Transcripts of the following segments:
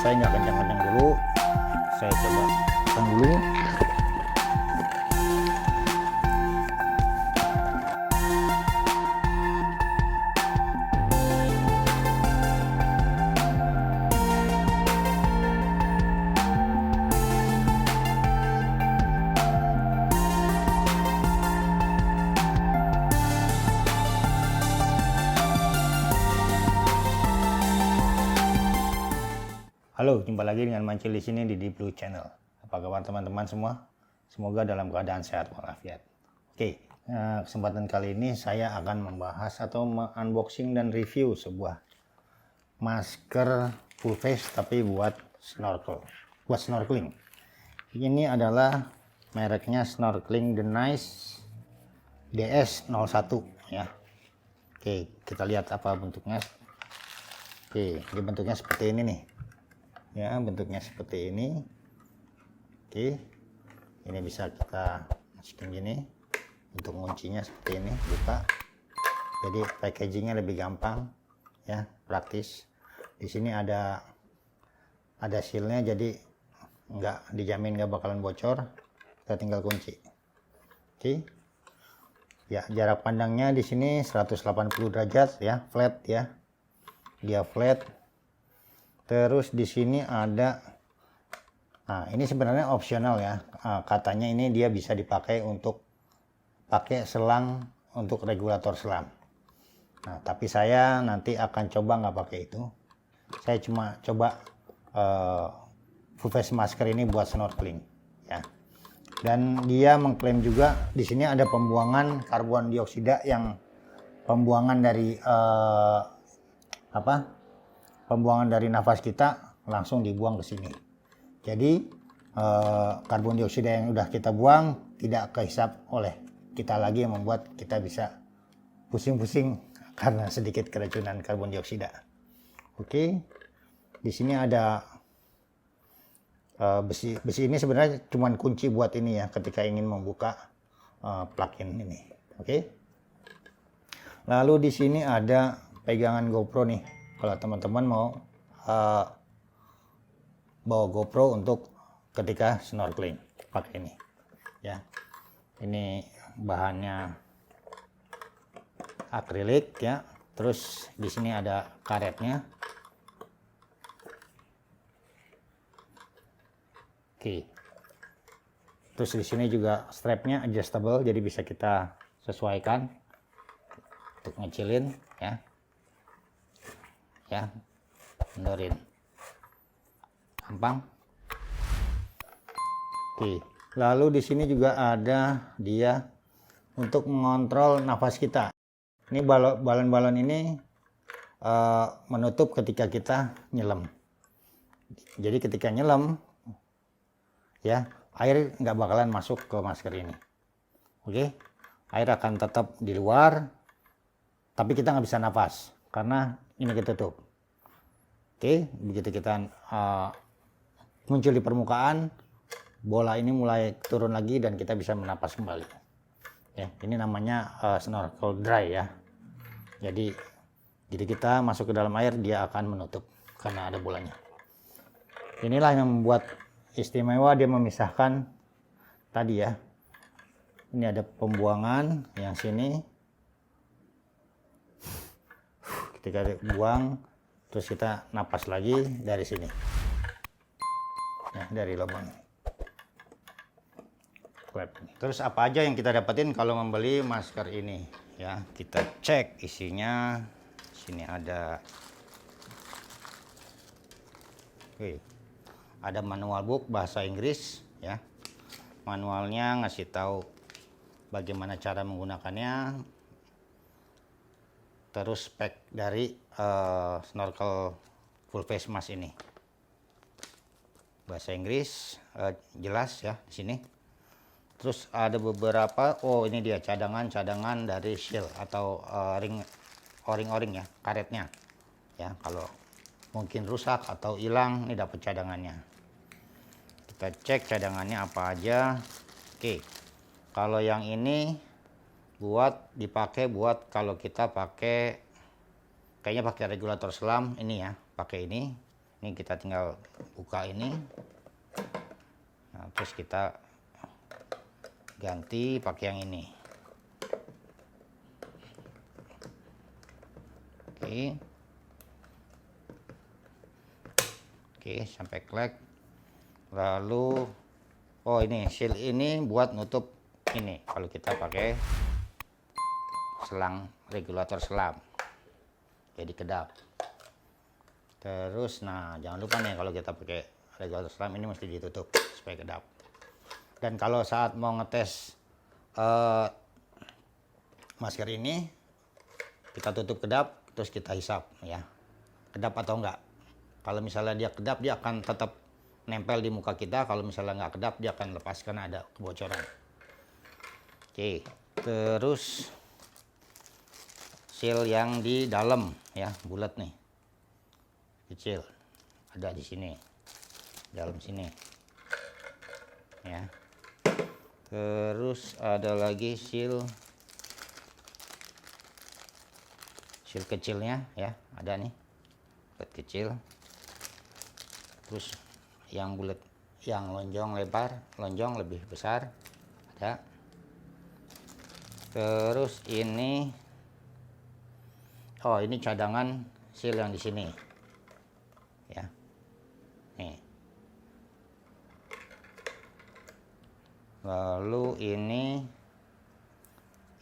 saya nggak kencang-kencang dulu, saya coba tekan dulu. Halo, jumpa lagi dengan Mancil di sini di Deep Blue Channel. Apa kabar teman-teman semua? Semoga dalam keadaan sehat walafiat. Oke, kesempatan kali ini saya akan membahas atau unboxing dan review sebuah masker full face tapi buat snorkeling. Ini adalah mereknya Snorkeling The Nice DS01 ya. Oke, kita lihat apa bentuknya. Oke, ini bentuknya seperti ini nih. Ya, bentuknya seperti ini. Oke, ini bisa kita masukin gini. Untuk kuncinya seperti ini, buka. Jadi packagingnya lebih gampang ya, praktis. Di sini ada sealnya, jadi nggak dijamin nggak bakalan bocor. Kita tinggal kunci. Oke, ya, jarak pandangnya di sini 180 derajat ya, flat ya, dia flat. Terus di sini ada, nah ini sebenarnya opsional ya, katanya ini dia bisa dipakai untuk pakai selang untuk regulator selam. Nah tapi saya nanti akan coba nggak pakai itu. Saya cuma coba full face masker ini buat snorkeling ya. Dan dia mengklaim juga di sini ada pembuangan karbon dioksida yang pembuangan dari pembuangan dari nafas kita langsung dibuang ke sini. Jadi karbon dioksida yang udah kita buang tidak kehisap oleh kita lagi, yang membuat kita bisa pusing-pusing karena sedikit keracunan karbon dioksida. Oke, di sini ada besi ini sebenarnya cuma kunci buat ini ya, ketika ingin membuka plug-in ini. Oke. Lalu di sini ada pegangan GoPro nih. Kalau teman-teman mau bawa GoPro untuk ketika snorkeling, pakai ini ya. Ini bahannya akrilik ya. Terus di sini ada karetnya. Oke. Terus di sini juga strapnya adjustable, jadi bisa kita sesuaikan untuk ngecilin ya. Ya, mundurin gampang. Oke, lalu di sini juga ada dia untuk mengontrol nafas kita. Ini balon-balon ini menutup ketika kita nyelam. Jadi ketika nyelam ya, air nggak bakalan masuk ke masker ini. Oke, air akan tetap di luar, tapi kita nggak bisa nafas karena ini ketutup. Oke, begitu kita muncul di permukaan, bola ini mulai turun lagi dan kita bisa menapas kembali. Ya, ini namanya snorkel dry ya. Jadi kita masuk ke dalam air, dia akan menutup karena ada bolanya. Inilah yang membuat istimewa, dia memisahkan tadi ya. Ini ada pembuangan yang sini. Ketika buang, terus kita napas lagi dari sini ya, dari lubang. Terus apa aja yang kita dapetin kalau membeli masker ini ya, kita cek isinya. Sini ada manual book bahasa Inggris ya. Manualnya ngasih tahu bagaimana cara menggunakannya. Terus spek dari snorkel full face mask ini bahasa Inggris jelas ya di sini. Terus ada beberapa, ini dia cadangan dari shield atau o-ring ya, karetnya ya. Kalau mungkin rusak atau hilang, ini dapat cadangannya. Kita cek cadangannya apa aja. Oke, kalau yang ini dipakai buat kalau kita pakai, kayaknya pakai regulator selam ini ya, pakai ini Ini kita tinggal buka ini. Nah, terus kita ganti pakai yang ini. Oke, sampai klek. Lalu ini seal ini buat nutup ini kalau kita pakai selang regulator selam, jadi kedap. Terus nah jangan lupa nih, kalau kita pakai regulator selam ini mesti ditutup supaya kedap. Dan kalau saat mau ngetes masker ini, kita tutup kedap terus kita hisap ya, kedap atau enggak. Kalau misalnya dia kedap, dia akan tetap nempel di muka kita. Kalau misalnya nggak kedap, dia akan lepas karena ada kebocoran. Oke, terus seal yang di dalam ya, bulat nih, kecil, ada di sini, dalam sini ya. Terus ada lagi seal kecilnya ya, ada nih, bulat kecil. Terus yang bulat, yang lonjong lebar, lonjong lebih besar ada. Terus ini, ini cadangan seal yang di sini ya, nih. Lalu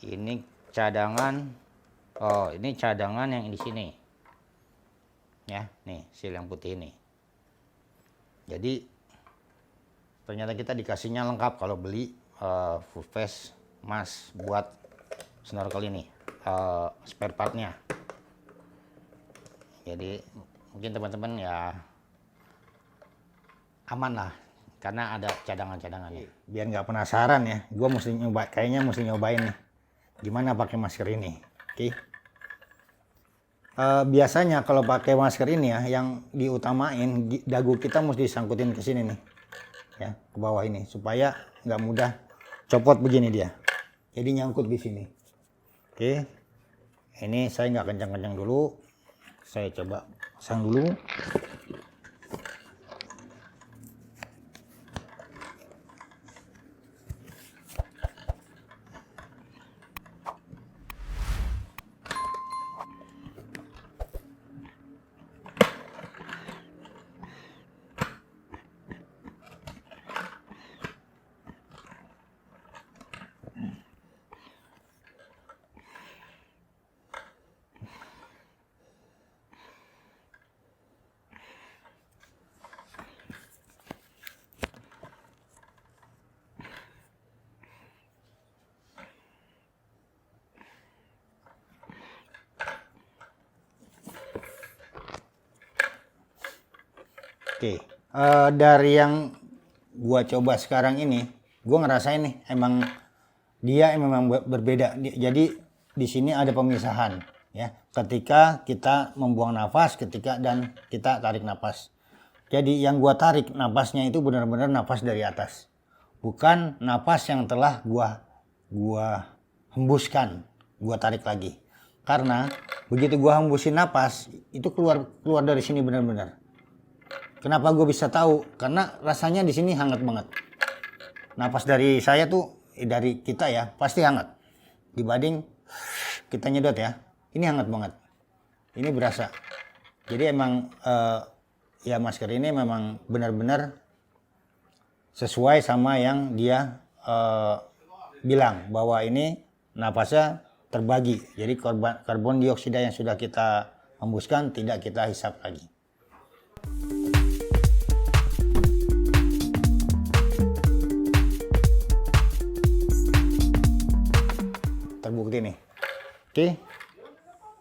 ini cadangan, ini cadangan yang di sini ya, nih seal yang putih ini. Jadi ternyata kita dikasihnya lengkap kalau beli full face mask buat snorkel ini, spare partnya. Jadi mungkin teman-teman ya aman lah karena ada cadangan-cadangannya. Biar nggak penasaran ya, gue kayaknya mesti nyobain nih gimana pakai masker ini. Oke. Biasanya kalau pakai masker ini ya, yang diutamain dagu kita mesti disangkutin ke sini nih ya, ke bawah ini, supaya nggak mudah copot begini dia, jadi nyangkut di sini. Oke, ini saya nggak kencang-kencang dulu, saya coba pasang dulu. Oke, dari yang gua coba sekarang ini, gua ngerasain nih emang dia memang berbeda. Jadi di sini ada pemisahan ya, ketika kita membuang nafas, dan kita tarik nafas. Jadi yang gua tarik nafasnya itu benar-benar nafas dari atas, bukan nafas yang telah gua hembuskan, gua tarik lagi. Karena begitu gua hembusin nafas, itu keluar dari sini benar-benar. Kenapa gue bisa tahu? Karena rasanya di sini hangat banget. Napas dari saya tuh, dari kita ya, pasti hangat. Dibanding kita nyedot ya, ini hangat banget. Ini berasa. Jadi emang ya masker ini memang benar-benar sesuai sama yang dia bilang, bahwa ini napasnya terbagi. Jadi karbon dioksida yang sudah kita hembuskan tidak kita hisap lagi. Terbukti nih. Oke,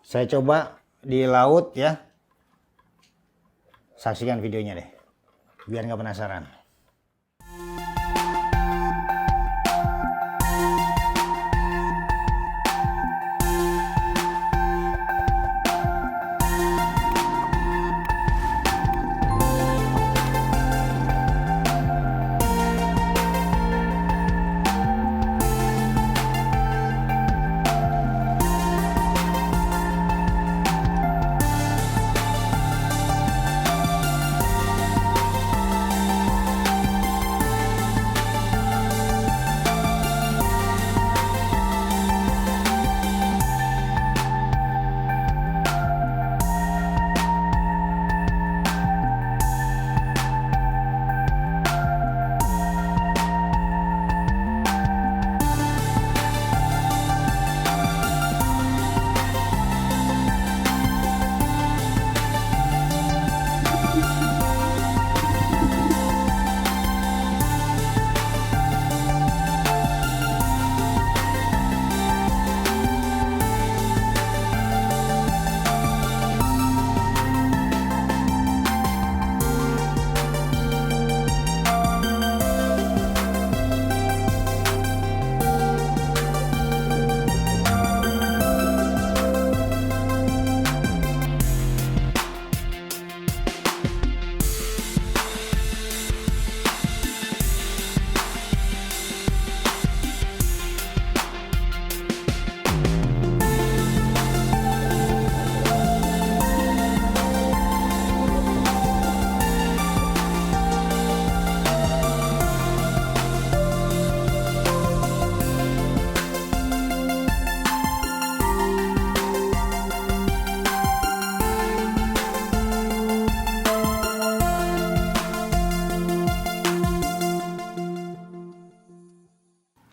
saya coba di laut ya, saksikan videonya deh biar nggak penasaran.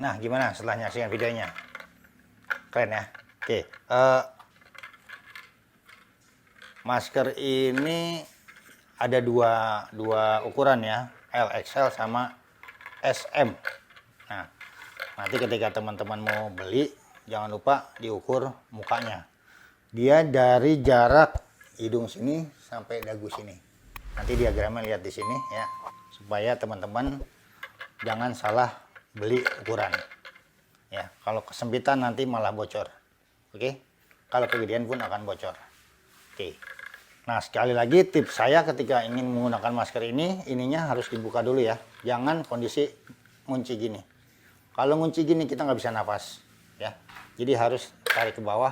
Nah, gimana setelah nyaksikan videonya? Keren ya? Oke, masker ini ada dua ukuran ya, LXL sama SM. Nah, nanti ketika teman-teman mau beli, jangan lupa diukur mukanya. Dia dari jarak hidung sini sampai dagu sini. Nanti diagramnya lihat di sini ya, supaya teman-teman jangan salah beli ukuran. Ya, kalau kesempitan nanti malah bocor. Oke, kalau kegedean pun akan bocor. Oke. Nah, sekali lagi tips saya ketika ingin menggunakan masker ini, ininya harus dibuka dulu ya. Jangan kondisi ngunci gini. Kalau ngunci gini kita nggak bisa nafas ya. Jadi harus tarik ke bawah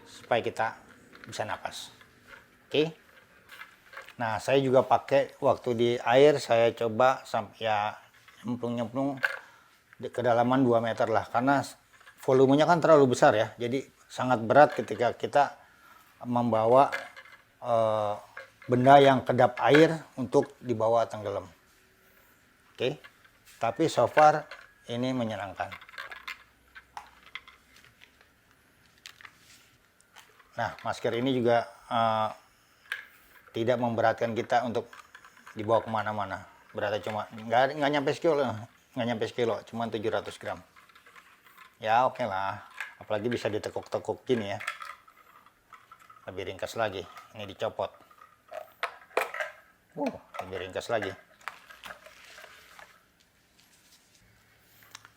supaya kita bisa nafas. Oke. Nah, saya juga pakai waktu di air, saya coba sampai ya nyemplung kedalaman 2 meter lah, karena volumenya kan terlalu besar ya, jadi sangat berat ketika kita membawa benda yang kedap air untuk dibawa tenggelam. Oke, tapi so far ini menyenangkan. Nah, masker ini juga tidak memberatkan kita untuk dibawa kemana-mana. Beratnya cuma nggak nyampe sekilo, cuma 700 gram. Ya oke lah, apalagi bisa ditekuk-tekuk gini ya. Lebih ringkas lagi, ini dicopot. Lebih ringkas lagi.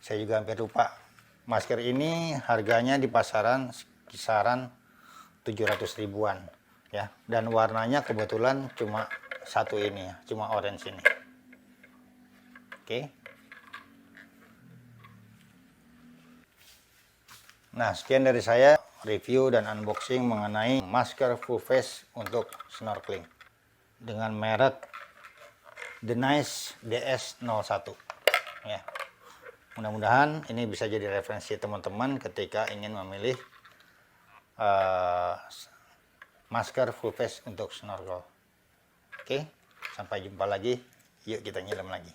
Saya juga hampir lupa, masker ini harganya di pasaran kisaran 700 ribuan ya, dan warnanya kebetulan cuma satu ini ya, cuma orange ini. Oke. Nah, sekian dari saya review dan unboxing mengenai masker full face untuk snorkeling dengan merek The Nice DS01 ya. Mudah-mudahan ini bisa jadi referensi teman-teman ketika ingin memilih masker full face untuk snorkel. Oke, sampai jumpa lagi. Yuk kita nyelam lagi.